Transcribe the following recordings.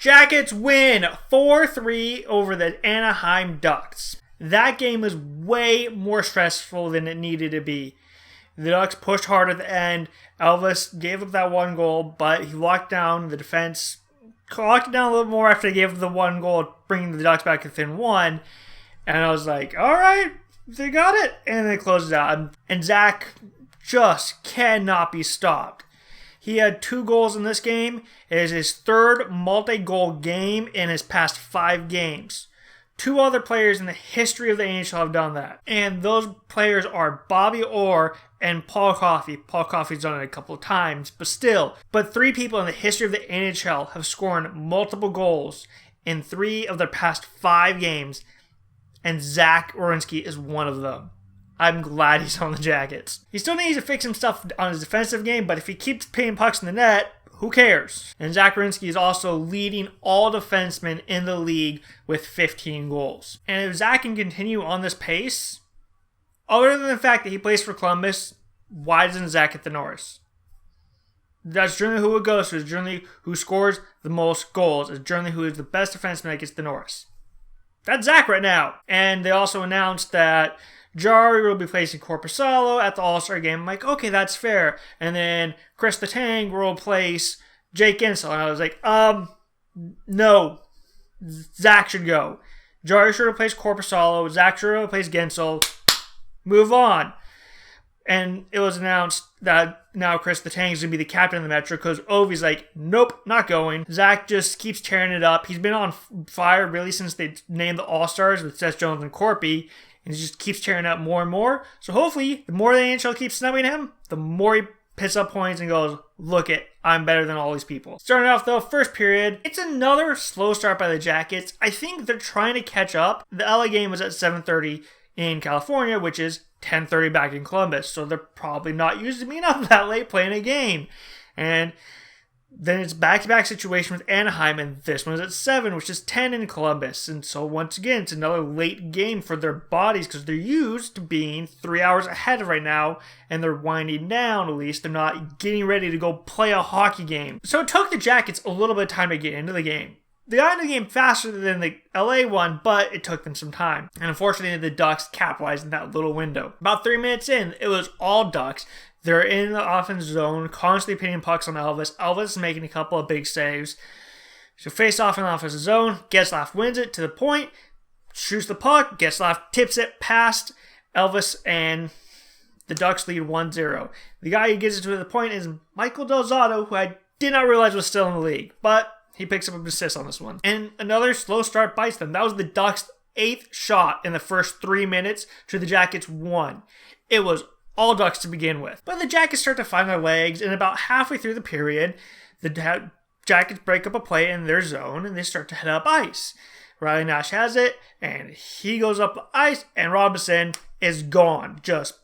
Jackets win 4-3 over the Anaheim Ducks. That game was way more stressful than it needed to be. The Ducks pushed hard at the end. Elvis gave up that one goal, but he locked down the defense. Locked it down a little more after they gave up the one goal, bringing the Ducks back within one. And I was like, all right, they got it. And they closed it out. And Zach just cannot be stopped. He had 2 goals in this game. It is his 3rd multi-goal game in his past 5 games. 2 other players in the history of the NHL have done that. And those players are Bobby Orr and Paul Coffey. Paul Coffey's done it a couple of times, but still. But 3 people in the history of the NHL have scored multiple goals in 3 of their past 5 games. And Zach Werenski is one of them. I'm glad he's on the Jackets. He still needs to fix some stuff on his defensive game, but if he keeps putting pucks in the net, who cares? And Zach Werenski is also leading all defensemen in the league with 15 goals. And if Zach can continue on this pace, other than the fact that he plays for Columbus, why doesn't Zach get the Norris? That's generally who it goes to. It's generally who scores the most goals. It's generally who is the best defenseman that gets the Norris. That's Zach right now. And they also announced that Jari will be placing Korpisalo at the All-Star game. I'm like, okay, that's fair. And then Chris the Tank will place Jake Gensel. And I was like, no. Zach should go. Jari should replace Korpisalo. Zach should replace Gensel. Move on. And it was announced that now Chris the Tank is going to be the captain of the Metro because Ovi's like, nope, not going. Zach just keeps tearing it up. He's been on fire really since they named the All-Stars with Seth Jones and Corpy. And he just keeps tearing up more and more. So hopefully, the more the NHL keeps snubbing him, the more he picks up points and goes, look it, I'm better than all these people. Starting off though, first period, it's another slow start by the Jackets. I think they're trying to catch up. The LA game was at 7:30 in California, which is 10:30 back in Columbus. So they're probably not used to being up that late playing a game. And then it's back-to-back situation with Anaheim, and this one's at 7, which is 10 in Columbus. And so once again, it's another late game for their bodies because they're used to being 3 hours ahead right now, and they're winding down at least. They're not getting ready to go play a hockey game. So it took the Jackets a little bit of time to get into the game. They got into the game faster than the LA one, but it took them some time. And unfortunately, the Ducks capitalized in that little window. About 3 minutes in, it was all Ducks. They're in the offense zone, constantly pinning pucks on Elvis. Elvis is making a couple of big saves. So face off in the offensive zone. Getzlaf wins it to the point. Shoots the puck. Getzlaf tips it past Elvis, and the Ducks lead 1-0. The guy who gets it to the point is Michael Del Zotto, who I did not realize was still in the league. But he picks up an assist on this one. And another slow start bites them. That was the Ducks' 8th shot in the first 3 minutes to the Jackets' 1. It was all Ducks to begin with. But the Jackets start to find their legs, and about halfway through the period, the Jackets break up a play in their zone, and they start to head up ice. Riley Nash has it, and he goes up the ice, and Robinson is gone, just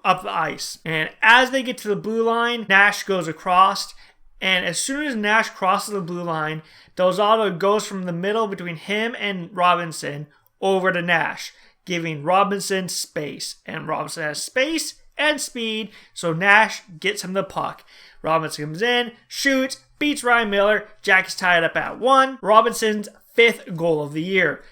up the ice. And as they get to the blue line, Nash goes across, and as soon as Nash crosses the blue line, Del Zotto goes from the middle between him and Robinson over to Nash, giving Robinson space. And Robinson has space and speed, so Nash gets him the puck. Robinson comes in, shoots, beats Ryan Miller. Jackets tie it up at 1. Robinson's 5th goal of the year.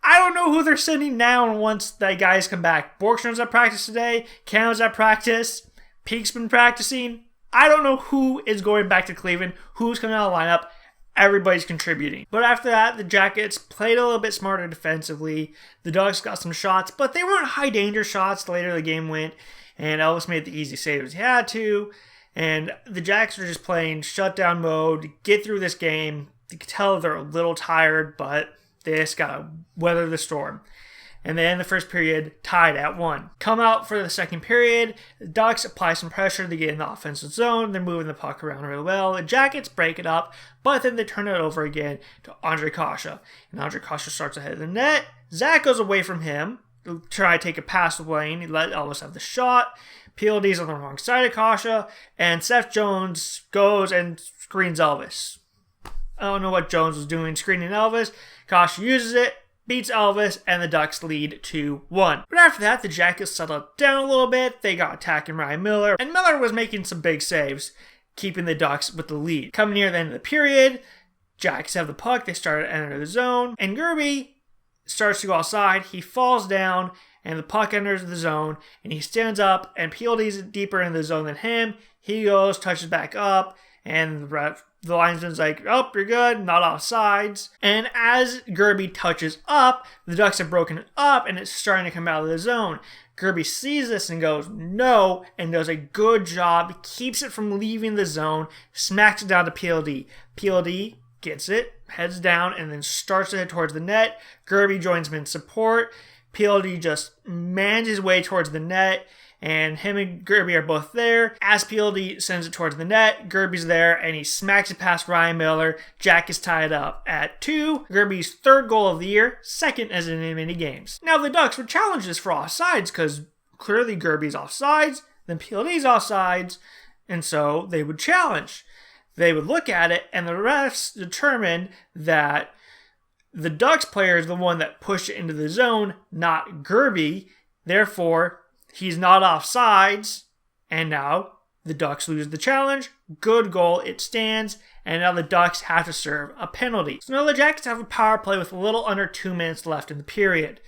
I don't know who they're sending down once the guys come back. Borkstrom's at practice today. Cam's at practice. Peake's been practicing. I don't know who is going back to Cleveland, who's coming out of the lineup. Everybody's contributing. But after that, the Jackets played a little bit smarter defensively. The Ducks got some shots, but they weren't high danger shots. The later the game went, and Elvis made the easy saves he had to. And the Jackets are just playing shutdown mode to get through this game. You can tell they're a little tired, but they just gotta weather the storm. And then the first period tied at 1. Come out for the second period. The Ducks apply some pressure to get in the offensive zone. They're moving the puck around really well. The Jackets break it up, but then they turn it over again to Andre Kasha. And Andre Kasha starts ahead of the net. Zach goes away from him to try to take a pass lane. He let Elvis have the shot. PLD's on the wrong side of Kasha. And Seth Jones goes and screens Elvis. I don't know what Jones was doing screening Elvis. Kasha uses it, beats Elvis, and the Ducks lead 2-1. But after that, the Jackets settled down a little bit. They got attacking Ryan Miller, and Miller was making some big saves, keeping the Ducks with the lead. Coming near the end of the period, Jackets have the puck. They start to enter the zone. And Gerby starts to go outside. He falls down, and the puck enters the zone. And he stands up, and PLD's deeper in the zone than him. He goes, touches back up, and the linesman's like, oh, you're good, not offsides. And as Gerby touches up, the Ducks have broken it up, and it's starting to come out of the zone. Gerby sees this and goes, no, and does a good job, keeps it from leaving the zone, smacks it down to PLD. PLD gets it, heads down, and then starts to head towards the net. Gerby joins him in support. PLD just mans his way towards the net, and him and Gerby are both there. As PLD sends it towards the net, Gerby's there, and he smacks it past Ryan Miller. Jack is tied up at 2. Gerby's third goal of the year, second as in many games. Now the Ducks would challenge this for offsides, because clearly Gerby's offsides, then PLD's offsides, and so they would challenge. They would look at it, and the refs determined that the Ducks player is the one that pushed it into the zone, not Gerby. Therefore, he's not offsides, and now the Ducks lose the challenge. Good goal, it stands, and now the Ducks have to serve a penalty. So now the Jackets have a power play with a little under 2 minutes left in the period.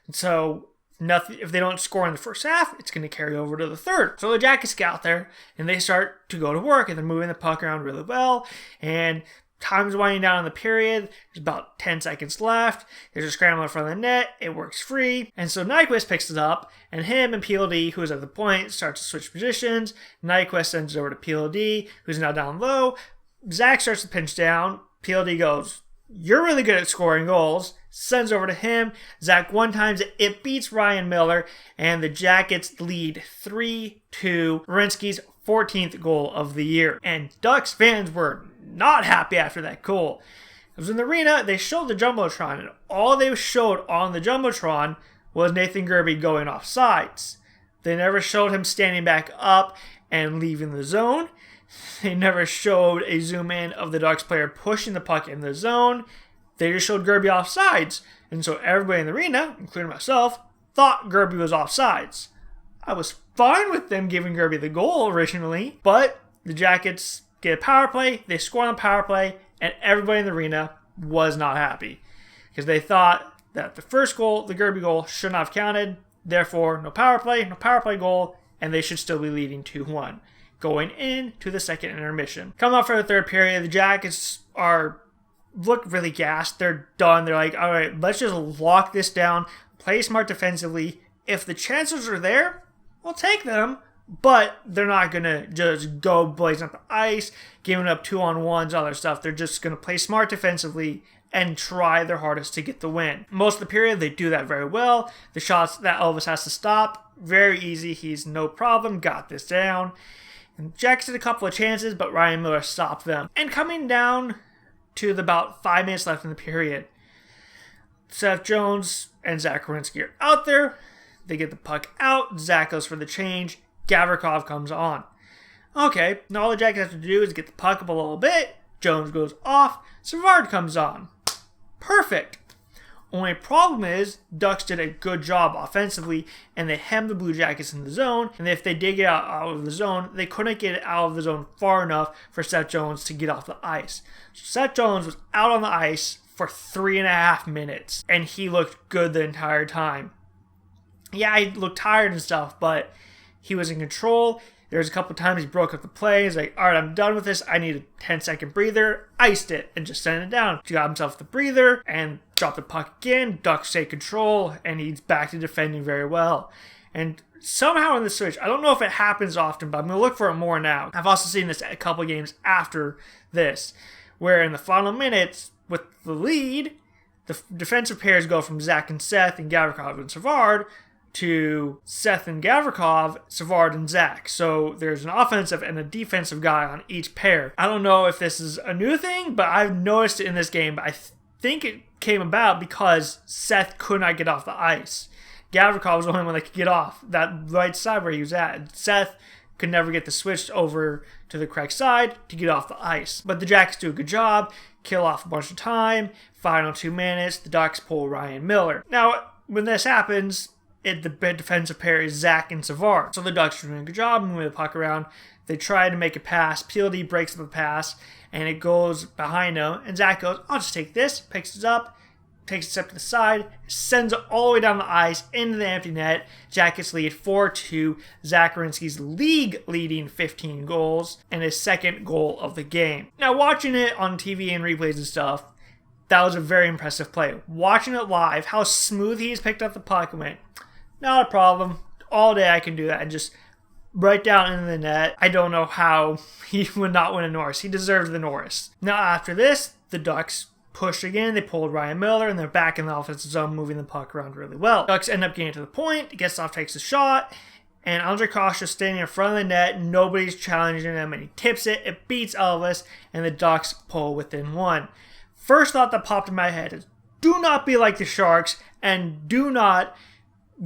And so nothing. If they don't score in the first half, it's going to carry over to the third. So the Jackets get out there, and they start to go to work, and they're moving the puck around really well, and time's winding down in the period. There's about 10 seconds left. There's a scramble in front of the net. It works free. And so Nyquist picks it up, and him and PLD, who is at the point, starts to switch positions. Nyquist sends it over to PLD, who's now down low. Zach starts to pinch down. PLD goes, you're really good at scoring goals. Sends over to him. Zach one times it. It beats Ryan Miller, and the Jackets lead 3-2. Werenski's 14th goal of the year. And Ducks fans were not happy after that goal. It was in the arena. They showed the Jumbotron, and all they showed on the Jumbotron was Nathan Gerby going off sides. They never showed him standing back up and leaving the zone. They never showed a zoom in of the Ducks player pushing the puck in the zone. They just showed Gerby off sides. And so everybody in the arena, including myself, thought Gerby was off sides. I was fine with them giving Gerby the goal originally, but the Jackets get a power play, they score on the power play, and everybody in the arena was not happy because they thought that the first goal, the Gerby goal, should not have counted. Therefore, no power play goal, and they should still be leading 2-1 going into the second intermission. Coming up for the third period, the Jackets look really gassed. They're done. They're like, all right, let's just lock this down, play smart defensively. If the chances are there, we'll take them. But they're not going to just go blazing up the ice, giving up 2-on-1s, all that stuff. They're just going to play smart defensively and try their hardest to get the win. Most of the period, they do that very well. The shots that Elvis has to stop, very easy. He's no problem, got this down. And Jackson had a couple of chances, but Ryan Miller stopped them. And coming down to about 5 minutes left in the period, Seth Jones and Zach Werenski are out there. They get the puck out. Zach goes for the change. Gavrikov comes on. Okay, now all the Jackets have to do is get the puck up a little bit. Jones goes off. Savard comes on. Perfect. Only problem is, Ducks did a good job offensively, and they hemmed the Blue Jackets in the zone, and if they did get out of the zone, they couldn't get out of the zone far enough for Seth Jones to get off the ice. So Seth Jones was out on the ice for 3.5 minutes, and he looked good the entire time. Yeah, he looked tired and stuff, but he was in control. There's a couple times he broke up the play. He's like, all right, I'm done with this. I need a 10-second breather. Iced it and just sent it down. He got himself the breather and dropped the puck again. Ducks take control, and he's back to defending very well. And somehow in the switch, I don't know if it happens often, but I'm going to look for it more now. I've also seen this a couple games after this, where in the final minutes with the lead, the defensive pairs go from Zach and Seth and Gavrikov and Savard to Seth and Gavrikov, Savard and Zach. So there's an offensive and a defensive guy on each pair. I don't know if this is a new thing, but I've noticed it in this game. But I think it came about because Seth could not get off the ice. Gavrikov was the only one that could get off that right side where he was at. Seth could never get the switch over to the correct side to get off the ice. But the Jackets do a good job, kill off a bunch of time. Final 2 minutes, the Ducks pull Ryan Miller. Now, when this happens, the defensive pair is Zach and Savard. So the Ducks are doing a good job moving the puck around. They try to make a pass. PLD breaks up the pass, and it goes behind him. And Zach goes, I'll just take this, picks it up, takes a step to the side, sends it all the way down the ice into the empty net. Jackets lead 4-2. Zach Werenski's league-leading 15 goals and his second goal of the game. Now, watching it on TV and replays and stuff, that was a very impressive play. Watching it live, how smooth he's picked up the puck and went, not a problem. All day I can do that and just right down into the net. I don't know how he would not win a Norris. He deserves the Norris. Now, after this, the Ducks pushed again. They pulled Ryan Miller, and they're back in the offensive zone, moving the puck around really well. Ducks end up getting to the point. Getzlaf takes a shot, and Andre Kosh standing in front of the net. Nobody's challenging him, and he tips it. It beats Elvis, and the Ducks pull within one. First thought that popped in my head is, do not be like the Sharks, and do not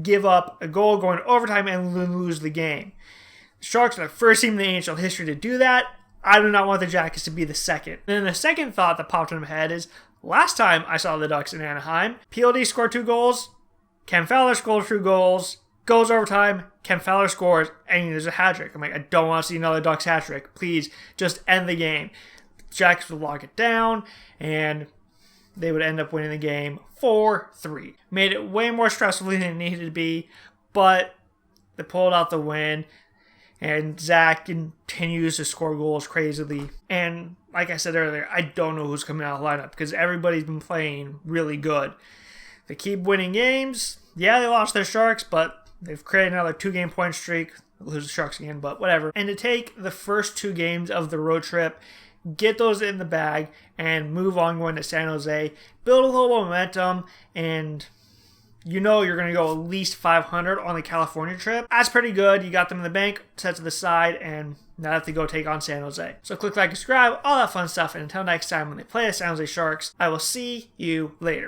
give up a goal going to overtime and lose the game. The Sharks are the first team in the NHL history to do that. I do not want the Jackets to be the second. Then the second thought that popped in my head is, last time I saw the Ducks in Anaheim, PLD scored 2 goals, Cam Fowler scored 2 goals, goes overtime, Cam Fowler scores, and there's a hat trick. I'm like, I don't want to see another Ducks hat trick. Please, just end the game. The Jackets would lock it down, and they would end up winning the game 4-3. Made it way more stressful than it needed to be, but they pulled out the win. And Zach continues to score goals crazily. And like I said earlier, I don't know who's coming out of the lineup because everybody's been playing really good. They keep winning games. Yeah, they lost their Sharks, but they've created another 2-game point streak. They'll lose the Sharks again, but whatever. And to take the first 2 games of the road trip, get those in the bag, and move on going to San Jose, build a little momentum, and you know you're going to go at least 500 on the California trip. That's pretty good. You got them in the bank, set to the side, and now they have to go take on San Jose. So click like, subscribe, all that fun stuff, and until next time when they play the San Jose Sharks, I will see you later.